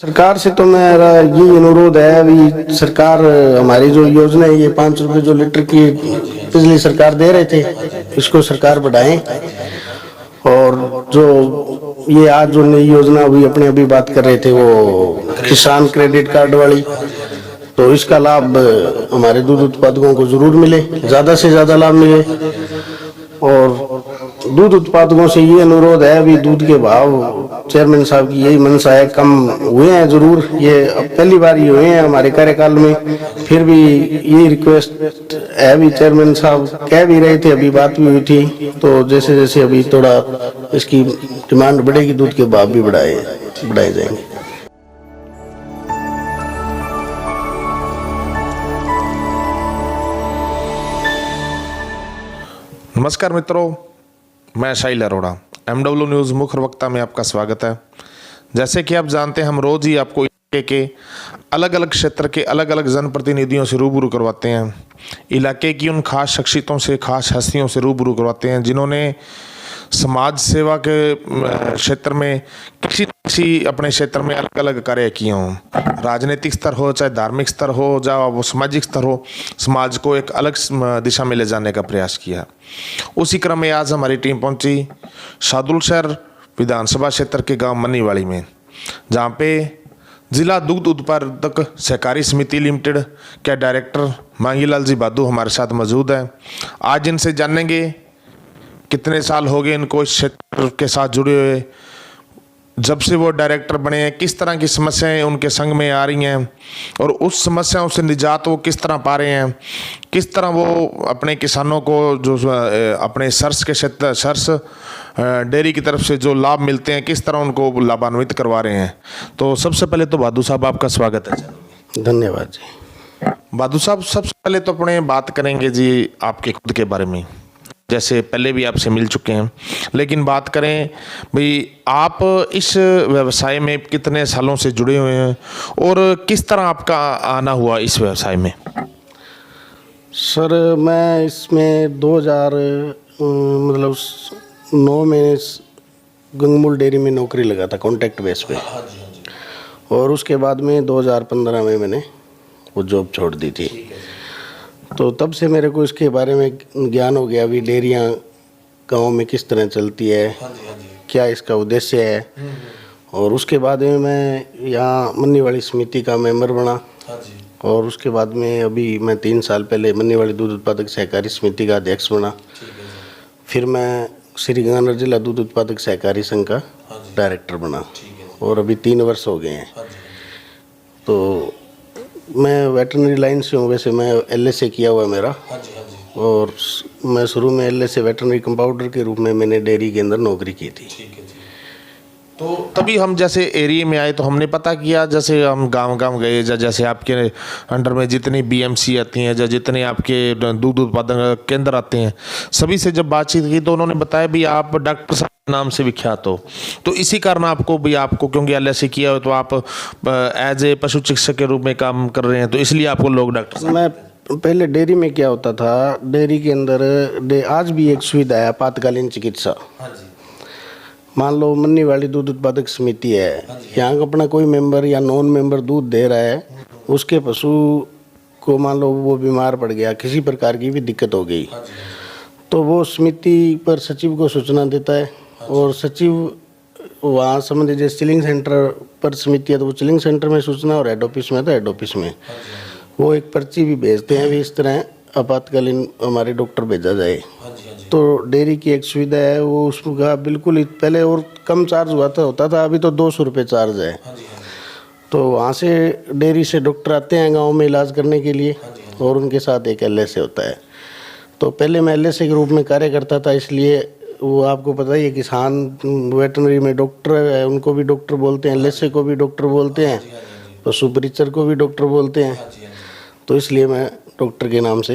सरकार से तो मेरा ये अनुरोध है। अभी सरकार हमारी जो योजना है, ये 5 रुपए जो लीटर की पिछली सरकार दे रहे थे, इसको सरकार बढ़ाएं। और जो ये आज जो नई योजना अभी अपने अभी बात कर रहे थे, वो किसान क्रेडिट कार्ड वाली, तो इसका लाभ हमारे दूध उत्पादकों को जरूर मिले, ज्यादा से ज्यादा लाभ मिले। और दूध उत्पादकों से ये अनुरोध है, अभी दूध के भाव चेयरमैन साहब की यही मंशा है, कम हुए हैं जरूर, ये अब पहली बार ही हुए हैं हमारे कार्यकाल में, फिर भी ये रिक्वेस्ट है। अभी चेयरमैन साहब कह भी रहे थे, अभी बात भी हुई थी, तो जैसे जैसे अभी थोड़ा इसकी डिमांड बढ़ेगी, दूध के भाव भी बढ़ाए जाएंगे। नमस्कार मित्रों, मैं साहिल अरोड़ा, MW न्यूज़ मुख्य वक्ता में आपका स्वागत है। जैसे कि आप जानते हैं, हम रोज़ ही आपको इलाके के अलग अलग क्षेत्र के अलग अलग जनप्रतिनिधियों से रूबरू करवाते हैं, इलाके की उन खास शख्सियतों से, खास हस्तियों से रूबरू करवाते हैं जिन्होंने समाज सेवा के क्षेत्र में किसी अपने क्षेत्र में अलग अलग कार्य किए हों। राजनीतिक स्तर हो, चाहे धार्मिक स्तर हो, चाहे वो सामाजिक स्तर हो, समाज को एक अलग दिशा में ले जाने का प्रयास किया। उसी क्रम में आज हमारी टीम पहुंची सादुलशहर विधानसभा क्षेत्र के गांव मन्नीवाड़ी में, जहां पे जिला दुग्ध उत्पादक सहकारी समिति लिमिटेड के डायरेक्टर मांगीलाल जी बादू हमारे साथ मौजूद हैं। आज इनसे जानेंगे कितने साल हो गए इनको इस क्षेत्र के साथ जुड़े हुए, जब से वो डायरेक्टर बने हैं, किस तरह की समस्याएं उनके संग में आ रही हैं और उस समस्याओं से निजात वो किस तरह पा रहे हैं, किस तरह वो अपने किसानों को जो अपने सर्स के क्षेत्र सर्स डेयरी की तरफ से जो लाभ मिलते हैं, किस तरह उनको लाभान्वित करवा रहे हैं। तो सबसे पहले तो बादू साहब आपका स्वागत है। धन्यवाद जी। बादू साहब, सबसे पहले तो अपने बात करेंगे जी आपके खुद के बारे में, जैसे पहले भी आपसे मिल चुके हैं, लेकिन बात करें भाई आप इस व्यवसाय में कितने सालों से जुड़े हुए हैं और किस तरह आपका आना हुआ इस व्यवसाय में। सर मैं इसमें 2009 में गंगमूल डेयरी में नौकरी लगा था कॉन्ट्रैक्ट बेस पे, और उसके बाद में 2015 में मैंने वो जॉब छोड़ दी थी। तो तब से मेरे को इसके बारे में ज्ञान हो गया, अभी डेयरियाँ गाँव में किस तरह चलती है, क्या इसका उद्देश्य है। और उसके बाद में मैं यहाँ मन्नीवाड़ी समिति का मेंबर बना, और उसके बाद में अभी मैं 3 साल पहले मन्नीवाड़ी दूध उत्पादक सहकारी समिति का अध्यक्ष बना। फिर मैं श्री गंगानगर जिला दूध उत्पादक सहकारी संघ का डायरेक्टर बना, और अभी 3 वर्ष हो गए हैं। तो मैं वेटरनरी लाइन से हूँ, वैसे मैं LSA किया हुआ है मेरा, और मैं शुरू में LSA वेटरनरी कंपाउंडर के रूप में मैंने डेयरी के अंदर नौकरी की थी। तो तभी हम जैसे एरिया में आए तो हमने पता किया, जैसे हम गांव गए, जैसे आपके अंडर में जितनी BMC आती हैं, जितने आपके दूध उत्पादन केंद्र आते हैं, सभी से जब बातचीत की तो उन्होंने बताया भी आप डॉक्टर साहब नाम से विख्यात हो। तो इसी कारण आपको क्योंकि LSA किया हो तो आप एज ए पशु चिकित्सक के रूप में काम कर रहे हैं, तो इसलिए आपको लोग डॉक्टर साहब। मैं पहले डेयरी में क्या होता था, डेयरी के अंदर आज भी एक सुविधा है आपातकालीन चिकित्सा। मान लो मन्नीवाड़ी दूध उत्पादक समिति है, यहाँ का अपना कोई मेंबर या नॉन मेंबर दूध दे रहा है, उसके पशु को मान लो वो बीमार पड़ गया, किसी प्रकार की भी दिक्कत हो गई, तो वो समिति पर सचिव को सूचना देता है, और सचिव वहाँ संबंधित जैसे चिलिंग सेंटर पर समिति है तो वो चिलिंग सेंटर में सूचना, और हेड ऑफिस में तो हेड ऑफिस में वो एक पर्ची भी भेजते हैं भी इस तरह आपातकालीन हमारे डॉक्टर भेजा जाए। तो डेयरी की एक सुविधा है, वो उसका बिल्कुल पहले और कम चार्ज होता था, अभी तो 200 रुपये चार्ज है। तो वहाँ से डेयरी से डॉक्टर आते हैं गांव में इलाज करने के लिए, और उनके साथ एक LSA होता है। तो पहले मैं LSA के रूप में कार्य करता था, इसलिए वो आपको पता ही है किसान वेटरनरी में डॉक्टर है, उनको भी डॉक्टर बोलते हैं, LSA को भी डॉक्टर बोलते हैं, पशु परिचर को भी डॉक्टर बोलते हैं, तो इसलिए मैं डॉक्टर के नाम से।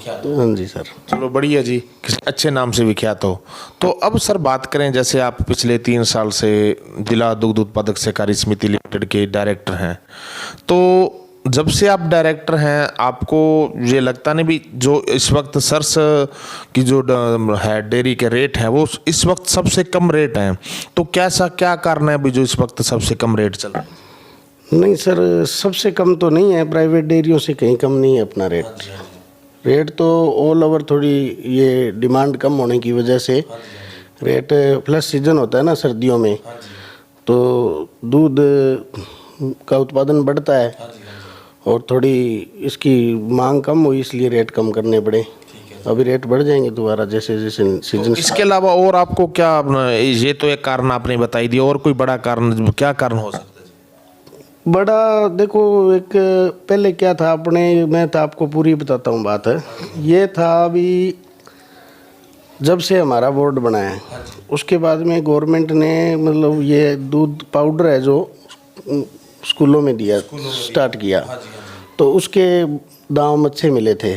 हाँ जी सर। चलो बढ़िया जी, किसी अच्छे नाम से विख्यात हो। तो अब सर बात करें, जैसे आप पिछले 3 साल से जिला दुग्ध उत्पादक सहकारी समिति लिमिटेड के डायरेक्टर हैं, तो जब से आप डायरेक्टर हैं आपको ये लगता नहीं भी जो इस वक्त सर्स की जो है डेयरी के रेट है वो इस वक्त सबसे कम रेट हैं, तो क्या कारण है भी जो इस वक्त सबसे कम रेट चल रहा है? नहीं सर, सबसे कम तो नहीं है, प्राइवेट डेयरियों से कहीं कम नहीं है अपना रेट। रेट तो ऑल ओवर थोड़ी ये डिमांड कम होने की वजह से रेट, प्लस सीजन होता है ना सर्दियों में, तो दूध का उत्पादन बढ़ता है और थोड़ी इसकी मांग कम हुई, इसलिए रेट कम करने पड़े। अभी रेट बढ़ जाएंगे दोबारा जैसे जैसे सीजन। इसके अलावा और आपको क्या, ये तो एक कारण आपने बताई दिया, और कोई बड़ा कारण, क्या कारण हो सकता है? बड़ा देखो, एक पहले क्या था अपने, मैं तो आपको पूरी बताता हूँ बात है। ये था अभी जब से हमारा बोर्ड बना है उसके बाद में गवर्नमेंट ने मतलब ये दूध पाउडर है जो स्कूलों में दिया, स्टार्ट किया, तो उसके दाम अच्छे मिले थे।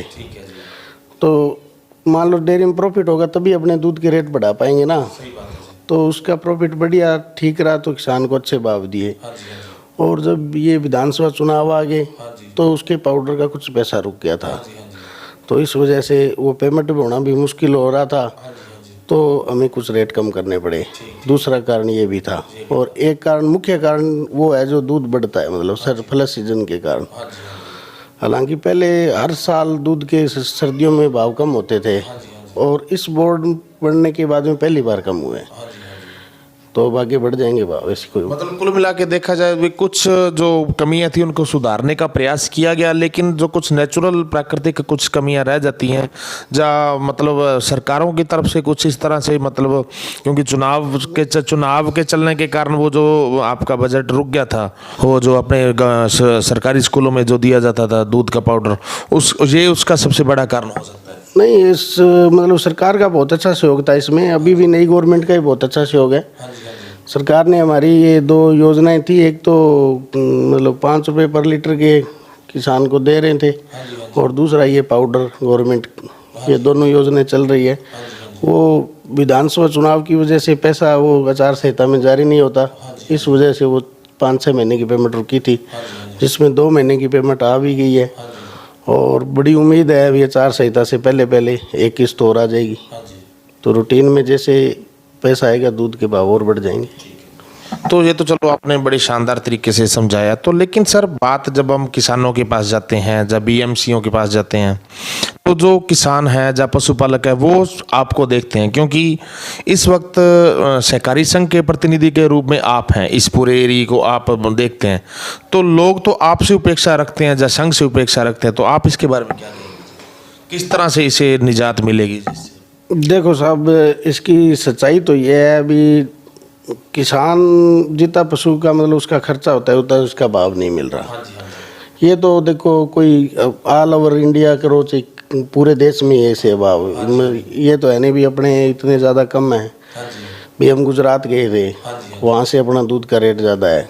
तो मान लो डेयरी में प्रॉफिट होगा तभी अपने दूध के रेट बढ़ा पाएंगे ना। तो उसका प्रॉफिट बढ़िया ठीक रहा तो किसान को अच्छे भाव दिए। और जब ये विधानसभा चुनाव आ गए तो उसके पाउडर का कुछ पैसा रुक गया था, तो इस वजह से वो पेमेंट होना भी मुश्किल हो रहा था, तो हमें कुछ रेट कम करने पड़े। दूसरा कारण ये भी था, और एक कारण, मुख्य कारण वो है जो दूध बढ़ता है, मतलब सरप्लस सीजन के कारण। हालांकि पहले हर साल दूध के सर्दियों में भाव कम होते थे, और इस बोर्ड बढ़ने के बाद में पहली बार कम हुए, तो अब आगे बढ़ जाएंगे भाव। ऐसी कोई मतलब कुल मिला के देखा जाए भी कुछ जो कमियां थी उनको सुधारने का प्रयास किया गया, लेकिन जो कुछ नेचुरल प्राकृतिक कुछ कमियां रह जाती हैं, जहाँ मतलब सरकारों की तरफ से कुछ इस तरह से, मतलब क्योंकि चुनाव के चलने के कारण वो जो आपका बजट रुक गया था, वो जो अपने सरकारी स्कूलों में जो दिया जाता था दूध का पाउडर, ये उसका सबसे बड़ा कारण हो सकता है। नहीं, इस मतलब सरकार का बहुत अच्छा सहयोग था इसमें, अभी भी नई गवर्नमेंट का ही बहुत अच्छा सहयोग है। सरकार ने हमारी ये 2 योजनाएं थी, एक तो मतलब 5 रुपये पर लीटर के किसान को दे रहे थे, और दूसरा ये पाउडर गवर्नमेंट, ये दोनों योजनाएं चल रही है। वो विधानसभा चुनाव की वजह से पैसा वो आचार संहिता में जारी नहीं होता, इस वजह से वो 5-6 महीने की पेमेंट रुकी थी, जिसमें 2 महीने की पेमेंट आ भी गई है। और बड़ी उम्मीद है अभी आचार संहिता से पहले एक किस्त और आ जाएगी, तो रूटीन में जैसे पैसा आएगा दूध के भाव और बढ़ जाएंगे। तो ये तो चलो आपने बड़ी शानदार तरीके से समझाया। तो लेकिन सर, बात जब हम किसानों के पास जाते हैं, जब बीएमसीओ के पास जाते हैं, तो जो किसान है, जब पशुपालक है, वो आपको देखते हैं, क्योंकि इस वक्त सहकारी संघ के प्रतिनिधि के रूप में आप हैं, इस पूरे एरिया को आप देखते हैं, तो लोग तो आपसे उपेक्षा रखते हैं, जब संघ से उपेक्षा रखते हैं, तो आप इसके बारे में क्या कहेंगे? किस तरह से इसे निजात मिलेगी? देखो साहब, इसकी सच्चाई तो ये है, अभी किसान जितना पशु का मतलब उसका खर्चा होता है उतना उसका भाव नहीं मिल रहा। ये तो देखो कोई ऑल ओवर इंडिया करो, चाहे पूरे देश में ऐसे भाव, ये तो है नहीं भी अपने इतने ज़्यादा कम है। भी हम गुजरात गए थे, वहाँ से अपना दूध का रेट ज़्यादा है,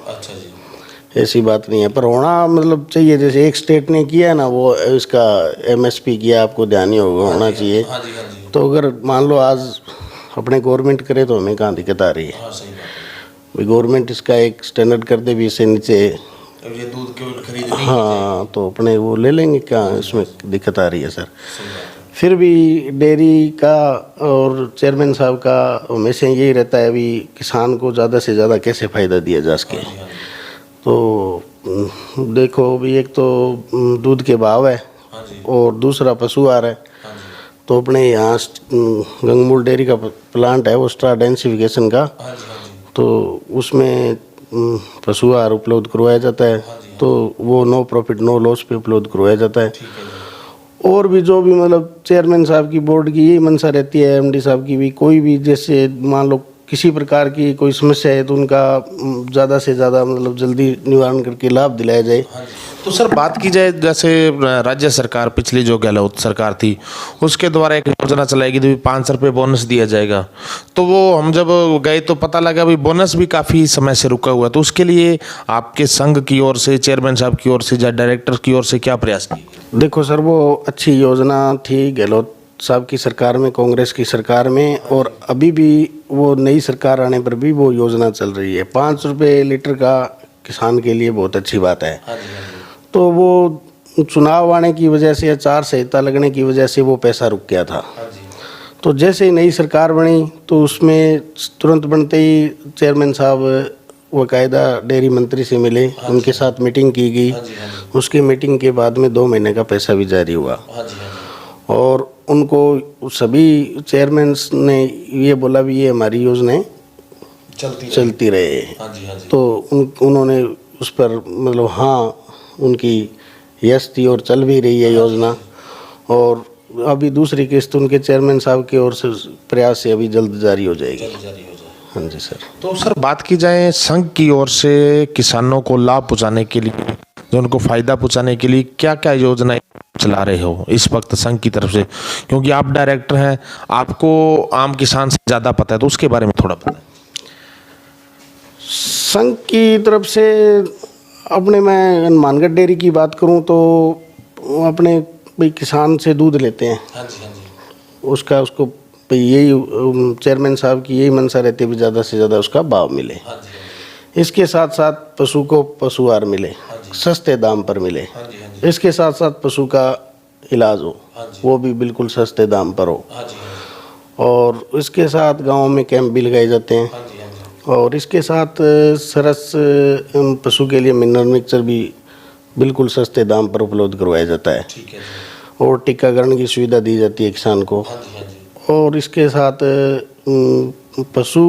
ऐसी बात नहीं है। पर होना मतलब चाहिए, जैसे एक स्टेट ने किया है ना, वो इसका MSP किया, आपको ध्यान ही होना चाहिए। तो अगर मान लो आज अपने गवर्नमेंट करे तो हमें कहाँ दिक्कत आ रही है? भाई गवर्नमेंट इसका एक स्टैंडर्ड कर दे भी, इससे नीचे ये दूध केवल खरीदने, हाँ, तो अपने वो ले लेंगे, क्या इसमें दिक्कत आ रही है सर? फिर भी डेयरी का और चेयरमैन साहब का हमेशा यही रहता है भी किसान को ज़्यादा से ज़्यादा कैसे फ़ायदा दिया जा सके। तो देखो भी, एक तो दूध के भाव है और दूसरा पशु आहार है। तो अपने यहाँ गंगमूल डेयरी का प्लांट है, वो स्टार डेंसिफिकेशन का, तो उसमें पशु आहार उपलब्ध करवाया जाता है, तो वो नो प्रॉफिट नो लॉस पे उपलब्ध करवाया जाता है। और भी जो भी मतलब चेयरमैन साहब की बोर्ड की यही मंशा रहती है, MD साहब की भी, कोई भी जैसे मान लो किसी प्रकार की कोई समस्या है तो उनका ज़्यादा से ज़्यादा मतलब जल्दी निवारण करके लाभ दिलाया जाए। तो सर, बात की जाए जैसे राज्य सरकार, पिछली जो गहलोत सरकार थी, उसके द्वारा एक योजना चलाई गई थी, 500 रुपये बोनस दिया जाएगा। तो वो हम जब गए तो पता लगा भी बोनस भी काफ़ी समय से रुका हुआ। तो उसके लिए आपके संघ की ओर से, चेयरमैन साहब की ओर से, या डायरेक्टर की ओर से क्या प्रयास किए? देखो सर, वो अच्छी योजना थी गहलोत साहब की सरकार में, कांग्रेस की सरकार में, और अभी भी वो नई सरकार आने पर भी वो योजना चल रही है। 5 रुपये लीटर का किसान के लिए बहुत अच्छी बात है। तो वो चुनाव आने की वजह से, आचार संहिता लगने की वजह से वो पैसा रुक गया था। तो जैसे ही नई सरकार बनी तो उसमें तुरंत बनते ही चेयरमैन साहब बाकायदा डेयरी मंत्री से मिले, उनके साथ मीटिंग की गई। उसकी मीटिंग के बाद में 2 महीने का पैसा भी जारी हुआ और उनको सभी चेयरमैन्स ने ये बोला भी ये हमारी योजनाएं चलती रहे। तो उन्होंने उस पर मतलब हाँ उनकी यस थी और चल भी रही है योजना। और अभी दूसरी किस्त उनके चेयरमैन साहब की ओर से प्रयास से अभी जल्द जारी हो जाएगी। हाँ जी सर। तो सर बात की जाए संघ की ओर से किसानों को लाभ पहुंचाने के लिए, जो उनको फायदा पहुंचाने के लिए क्या क्या योजनाएं चला रहे हो इस वक्त संघ की तरफ से, क्योंकि आप डायरेक्टर हैं, आपको आम किसान से ज़्यादा पता है, तो उसके बारे में थोड़ा बताएं। संघ की तरफ से अपने मैं हनुमानगढ़ डेयरी की बात करूं तो अपने भाई किसान से दूध लेते हैं। उसको भाई यही चेयरमैन साहब की यही मंशा रहती है भी ज़्यादा से ज़्यादा उसका भाव मिले। इसके साथ साथ पशु को पशु आहार मिले, सस्ते दाम पर मिले। इसके साथ साथ पशु का इलाज हो, वो भी बिल्कुल सस्ते दाम पर हो। और इसके साथ गाँव में कैंप भी लगाए जाते हैं। और इसके साथ सरस पशु के लिए मिनरल मिक्सचर भी बिल्कुल सस्ते दाम पर उपलब्ध करवाया जाता है। और टीकाकरण की सुविधा दी जाती है किसान को। और इसके साथ पशु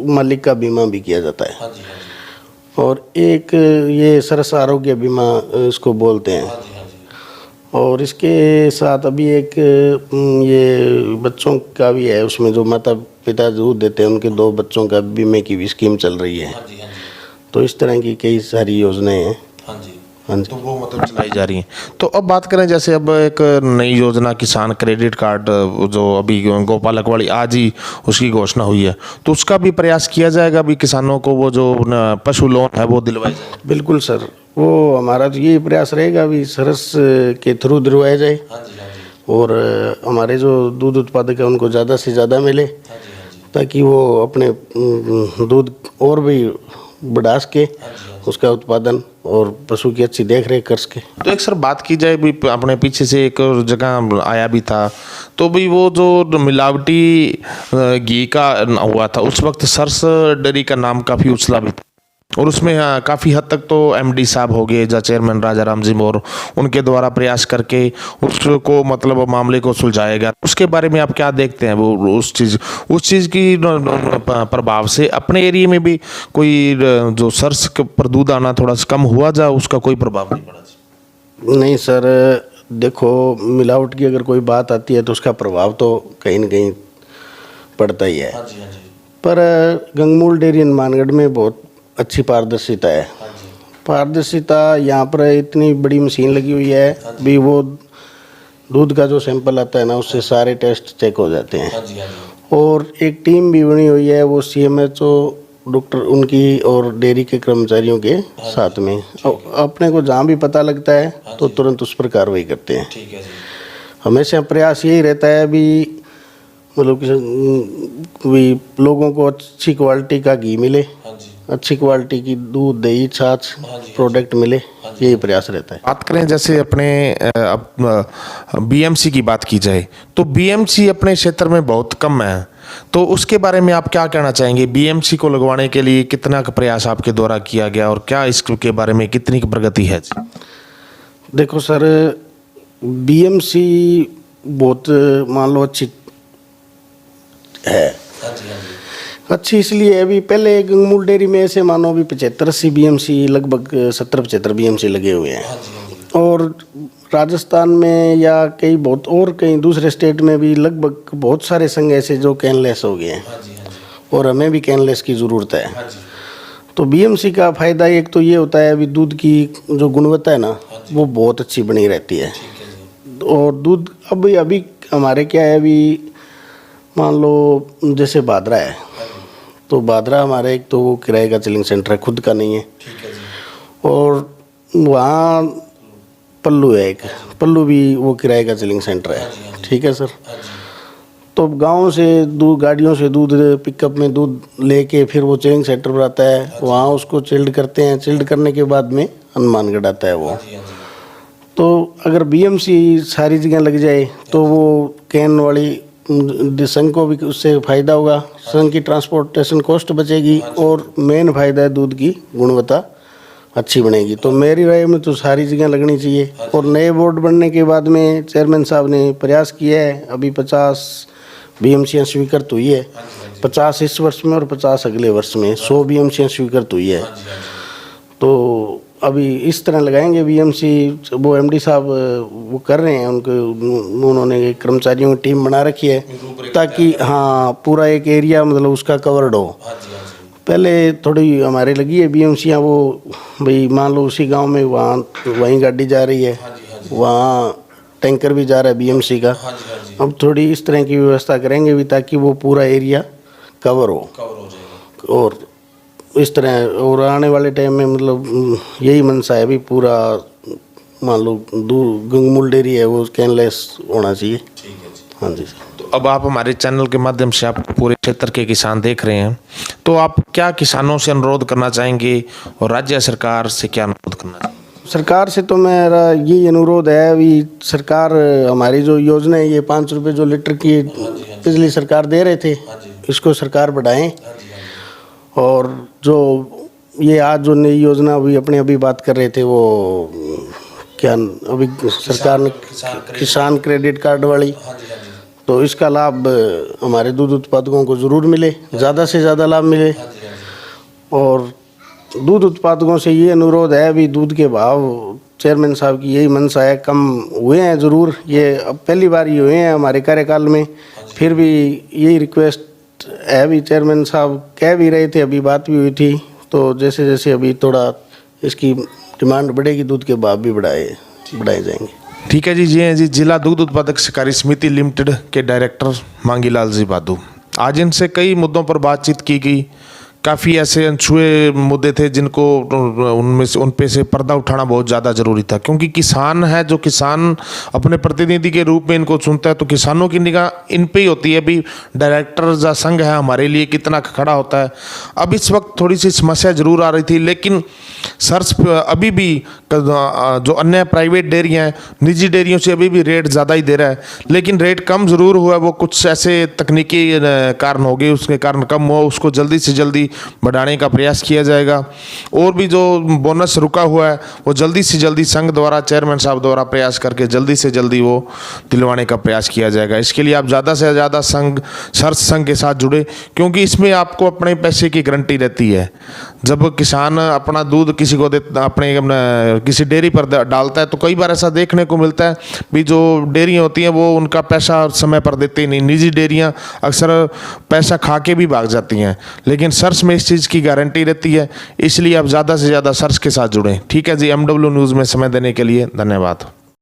मालिक का बीमा भी किया जाता है। और एक ये सरस आरोग्य बीमा इसको बोलते हैं। और इसके साथ अभी एक ये बच्चों का भी है, उसमें जो माता पिता दूध देते हैं उनके 2 बच्चों का बीमे की भी स्कीम चल रही है। तो इस तरह की कई सारी योजनाएं हैं। हाँ जी। तो वो मतलब चलाई जा रही हैं। तो अब बात करें जैसे अब एक नई योजना किसान क्रेडिट कार्ड जो अभी गोपालक वाली आज ही उसकी घोषणा हुई है, तो उसका भी प्रयास किया जाएगा अभी किसानों को वो जो पशु लोन है वो दिलवाया जाए। बिल्कुल सर, वो हमारा तो यही प्रयास रहेगा अभी सरस के थ्रू दिलवाया जाए। और हमारे जो दूध उत्पादक है उनको ज़्यादा से ज़्यादा मिले, ताकि वो अपने दूध और भी बढ़ा सके उसका उत्पादन और पशु की अच्छी देख रेख कर सके। तो एक सर बात की जाए भी अपने पीछे से एक जगह आया भी था, तो भी वो जो मिलावटी घी का हुआ था उस वक्त सरस डेयरी का नाम काफ़ी उछला भी था। और उसमें काफ़ी हद तक तो एमडी साहब हो गए, जा चेयरमैन राजा राम जी मोर, उनके द्वारा प्रयास करके उसको मतलब मामले को सुलझाया गया। उसके बारे में आप क्या देखते हैं? वो उस चीज़ की प्रभाव से अपने एरिया में भी कोई जो सर्स पर दूध आना थोड़ा सा कम हुआ, जा उसका कोई प्रभाव नहीं पड़ा? नहीं सर, देखो मिलावट की अगर कोई बात आती है तो उसका प्रभाव तो कहीं न कहीं पड़ता ही है। पर गंगमूल डेयरी हनुमानगढ़ में बहुत अच्छी पारदर्शिता है। पारदर्शिता यहाँ पर इतनी बड़ी मशीन लगी हुई है भी, वो दूध का जो सैंपल आता है ना उससे सारे टेस्ट चेक हो जाते हैं। और एक टीम भी बनी हुई है, वो CMHO डॉक्टर उनकी और डेयरी के कर्मचारियों के साथ में। अपने को जहाँ भी पता लगता है तो तुरंत उस पर कार्रवाई करते हैं। हमेशा प्रयास यही रहता है भी मतलब कि लोगों को अच्छी क्वालिटी का घी मिले, अच्छी क्वालिटी की दूध दही छाछ प्रोडक्ट मिले, यही प्रयास रहता है। बात करें जैसे अपने BMC की बात की जाए तो BMC अपने क्षेत्र में बहुत कम है, तो उसके बारे में आप क्या कहना चाहेंगे? BMC को लगवाने के लिए कितना का प्रयास आपके द्वारा किया गया और क्या इसके बारे में कितनी प्रगति है? देखो सर, BMC बहुत मान लो अच्छी है। अच्छी इसलिए है भी, पहले गंगमूल डेयरी में ऐसे मानो भी 75-80 BMC, लगभग 70-75 BMC लगे हुए हैं। और राजस्थान में या कई दूसरे स्टेट में भी लगभग बहुत सारे संघ ऐसे जो कैनलेस हो गए हैं। और हमें भी कैनलेस की ज़रूरत है। तो BMC का फ़ायदा एक तो ये होता है अभी दूध की जो गुणवत्ता है ना वो बहुत अच्छी बनी रहती है। और दूध अभी हमारे क्या है, अभी मान लो जैसे भादरा है, तो भादरा हमारे एक तो वो किराए का चिलिंग सेंटर है, खुद का नहीं है। और वहाँ पल्लू है, एक पल्लू भी वो किराए का चिलिंग सेंटर है। ठीक है सर। तो गांव से गाड़ियों से दूध पिकअप में दूध लेके फिर वो चिलिंग सेंटर पर आता है, वहाँ उसको चिल्ड करते हैं। चिल्ड करने के बाद में हनुमानगढ़ आता है वो। तो अगर BMC सारी जगह लग जाए तो वो कैन वाली संघ को भी उससे फ़ायदा होगा, संघ की ट्रांसपोर्टेशन कॉस्ट बचेगी और मेन फ़ायदा है दूध की गुणवत्ता अच्छी बनेगी। तो मेरी राय में तो सारी जगह लगनी चाहिए। और नए बोर्ड बनने के बाद में चेयरमैन साहब ने प्रयास किया है, अभी 50 बीएमसियाँ स्वीकृत हुई है, 50 इस वर्ष में और 50 अगले वर्ष में 100 बीएमसियाँ स्वीकृत हुई है। तो अभी इस तरह लगाएंगे बीएमसी, वो एमडी साहब वो कर रहे हैं, उन्होंने कर्मचारियों की टीम बना रखी है ताकि हाँ पूरा एक एरिया मतलब उसका कवर्ड हो। पहले थोड़ी हमारे लगी है बीएमसियाँ, वो भाई मान लो उसी गांव में वहीं गाड़ी जा रही है, वहाँ टैंकर भी जा रहा है बीएमसी का। अब थोड़ी इस तरह की व्यवस्था करेंगे भी ताकि वो पूरा एरिया कवर हो और इस तरह। और आने वाले टाइम में मतलब यही मनसा है भी पूरा मान लो गंगमूल डेयरी है वो कैनलेस होना चाहिए। हाँ जी। तो अब आप हमारे चैनल के माध्यम से आप पूरे क्षेत्र के किसान देख रहे हैं, तो आप क्या किसानों से अनुरोध करना चाहेंगे और राज्य सरकार से क्या अनुरोध करना चाहेंगे? सरकार से तो मेरा यही अनुरोध है भी सरकार हमारी जो योजना है ये 5 रुपये जो लीटर की पिछली सरकार दे रहे थे इसको सरकार बढ़ाएं। और जो ये आज जो नई योजना अभी बात कर रहे थे वो क्या अभी सरकार ने किसान क्रेडिट कार्ड वाली, तो इसका लाभ हमारे दूध उत्पादकों को ज़रूर मिले, ज़्यादा से ज़्यादा लाभ मिले। और दूध उत्पादकों से ये अनुरोध है भी दूध के भाव चेयरमैन साहब की यही मंशा है, कम हुए हैं ज़रूर, ये अब पहली बार ये हुए हैं हमारे कार्यकाल में, फिर भी यही रिक्वेस्ट है भी चेयरमैन साहब कह भी रहे थे, अभी बात भी हुई थी, तो जैसे जैसे अभी थोड़ा इसकी डिमांड बढ़ेगी दूध के भाव भी बढ़ाए जाएंगे। ठीक है जी। जी हैं जी, जिला दूध उत्पादक सहकारी समिति लिमिटेड के डायरेक्टर मांगीलाल जी बादू। आज इनसे कई मुद्दों पर बातचीत की गई, काफ़ी ऐसे अनछुए मुद्दे थे जिनको उन पे से पर्दा उठाना बहुत ज़्यादा ज़रूरी था, क्योंकि किसान है जो किसान अपने प्रतिनिधि के रूप में इनको चुनता है, तो किसानों की निगाह इन पे ही होती है भी डायरेक्टर या संघ है हमारे लिए कितना खड़ा होता है। अब इस वक्त थोड़ी सी समस्या ज़रूर आ रही थी, लेकिन सर्च अभी भी जो अन्य प्राइवेट डेयरियाँ हैं, निजी डेयरियों से अभी भी रेट ज़्यादा ही दे रहा है, लेकिन रेट कम ज़रूर हुआ, वो कुछ ऐसे तकनीकी कारण हो गए उसके कारण कम हुआ, उसको जल्दी से जल्दी बढ़ाने का प्रयास किया जाएगा। और भी जो बोनस रुका हुआ है वो जल्दी से जल्दी संघ द्वारा, चेयरमैन साहब द्वारा प्रयास करके जल्दी से जल्दी वो दिलवाने का प्रयास किया जाएगा। इसके लिए आप ज़्यादा से ज़्यादा संघ के साथ जुड़े, क्योंकि इसमें आपको अपने पैसे की गारंटी रहती है। जब किसान अपना दूध किसी को अपने किसी डेयरी पर डालता है तो कई बार ऐसा देखने को मिलता है भी जो डेयरियाँ होती हैं वो उनका पैसा समय पर देते ही नहीं। निजी डेयरियाँ अक्सर पैसा खा के भी भाग जाती हैं, लेकिन सर्च में इस चीज़ की गारंटी रहती है। इसलिए आप ज़्यादा से ज़्यादा सर्च के साथ जुड़ें। ठीक है जी। MW न्यूज़ में समय देने के लिए धन्यवाद।